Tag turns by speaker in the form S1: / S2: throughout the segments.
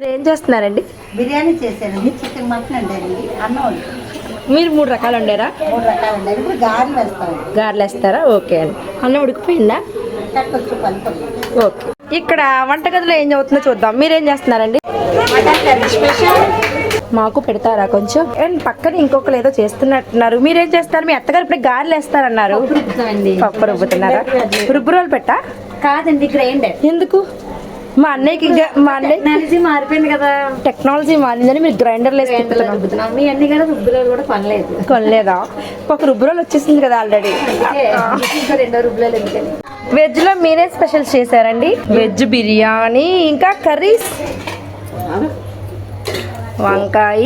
S1: ఏం చేస్తున్నారండి?
S2: బిర్యానీ చేశానండి. చికెన్ మటన్ అండి. అన్నం
S1: మీరు 3 రకాలు వండారా?
S2: 3 రకాలు అండి. ఇప్పుడు గారెలు వేస్తాం.
S1: గారెలు వేస్తారా? ఓకే అండి. అన్నం ఉడికిపోయిందా? ఓకే. ఇక్కడ వంటగదిలో ఏం చదువుతుందో చూద్దాం. మీరేం చేస్తున్నారండి? మాకు పెడతారా కొంచెం? అండ్ పక్కన ఇంకొకరు ఏదో చేస్తున్నట్టున్నారు. మీరేం చేస్తారు? మీ అత్తగారు ఇప్పుడు గారెలు వేస్తారన్నారు. పప్పు రుబ్బుతున్నారా? రుబ్బు రోలు పెట్టా?
S3: కాదండి, గ్రైండర్.
S1: ఎందుకు? మా అన్నయ్యకి
S3: టెక్నాలజీ మారిపోయింది కదా.
S1: టెక్నాలజీ మారిందని మీరు గ్రైండర్లు వేసుకుంటున్నారు.
S3: మీ అన్ని కదా రుబ్బురోలు కూడా
S1: కొనలేదా? ఒక రుబ్బురోలు వచ్చేసింది కదా ఆల్రెడీ.
S3: 2 రుబ్బురోలు ఎందుకని?
S1: వెజ్ లో మీరే స్పెషల్స్ చేశారండి? వెజ్ బిర్యానీ, ఇంకా కర్రీస్, వంకాయ,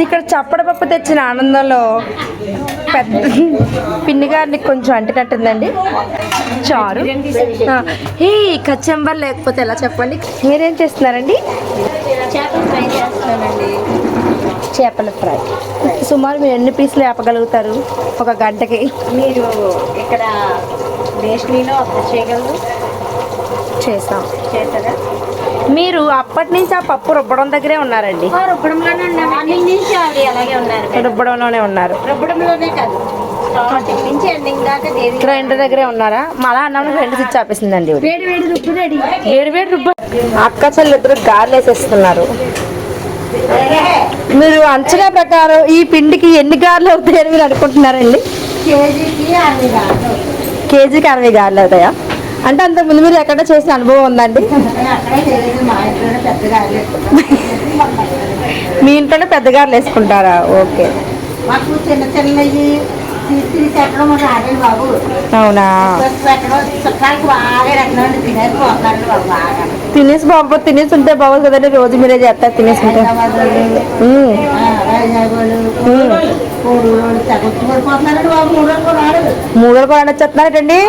S1: ఇక్కడ చప్పడపప్పు తెచ్చిన ఆనందంలో పెద్ద పిన్ని గారిని కొంచెం అంటినట్టుందండి. చారు, ఏ కచ్చంబర్ లేకపోతే ఎలా చెప్పండి. మీరేం చేస్తున్నారండి? చేపల ఫ్రై. సుమారు మీరు ఎన్ని పీసులు వేపగలుగుతారు ఒక గంటకి?
S3: మీరు ఇక్కడ దేశనీలో అప్పుడు చేయగలరు. చేస్తారా?
S1: మీరు అప్పటి నుంచి ఆ పప్పు రుబ్బడం దగ్గరే ఉన్నారండి?
S3: రుబ్బడంలోనే ఉన్నాను. మార్నింగ్ నుంచి ఆవిడ అలాగే ఉన్నారు.
S1: రుబ్బడంలోనే ఉన్నారు.
S3: రుబ్బడంలోనే కాదు, స్టార్టింగ్ నుంచి ఎండింగ్ దాకా
S1: గ్రైండర్ దగ్గరే ఉన్నారా? మళ్ళా అన్నం రెండు స్విచ్ ఆపేసిందండి.
S3: వేడి వేడి రుబ్బు రెడీ.
S1: వేడి రుబ్బు. అక్క చెల్లి ఇద్దరు గారెలు వేసేస్తున్నారు. మీరు అంచనా ప్రకారం ఈ పిండికి ఎన్ని గారెలు అవుతాయని మీరు అనుకుంటున్నారండి? కేజీకి 60 గారెలు అవుతాయా? అంటే అంతకుముందు మీరు ఎక్కడ చేసిన అనుభవం ఉందండి? మీ ఇంట్లోనే పెద్ద గారెలు వేసుకుంటారా? ఓకే. అవునా? తినేసి బాబు, తినేసి ఉంటే బాగోదు కదండి. రోజు మీరే చేస్తారు తినేసి ఉంటే. 3 రోజులు కూడా వచ్చేస్తున్నారండి.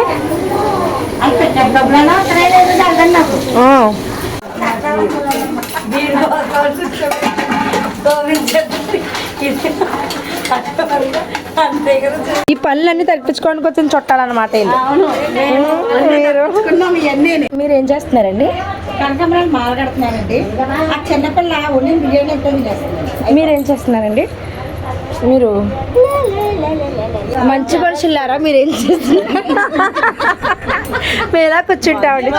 S1: ఈ పనులన్నీ తగ్గించుకోవడానికి వచ్చిన చుట్టాలన్నమాట. మీరేం చేస్తున్నారండి?
S2: కనకాంబరాలు మాల కడుతున్నానండి. ఆ చిన్నపిల్ల ఉండి బిర్యానీ ఎంతో తినేస్తుంది.
S1: మీరేం చేస్తున్నారండి? మీరు మంచి మనుషులారా? మీరేం చేస్తున్నారు? మేలా కూర్చుంటామండి.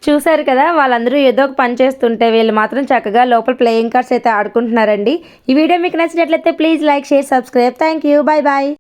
S1: చూసారు కదా, వాళ్ళందరూ ఏదో ఒక పని చేస్తుంటే వీళ్ళు మాత్రం చక్కగా లోపల ప్లేయింగ్ కార్డ్స్ అయితే ఆడుకుంటున్నారండి. ఈ వీడియో మీకు నచ్చినట్లయితే please like, share, subscribe. Thank you. Bye bye.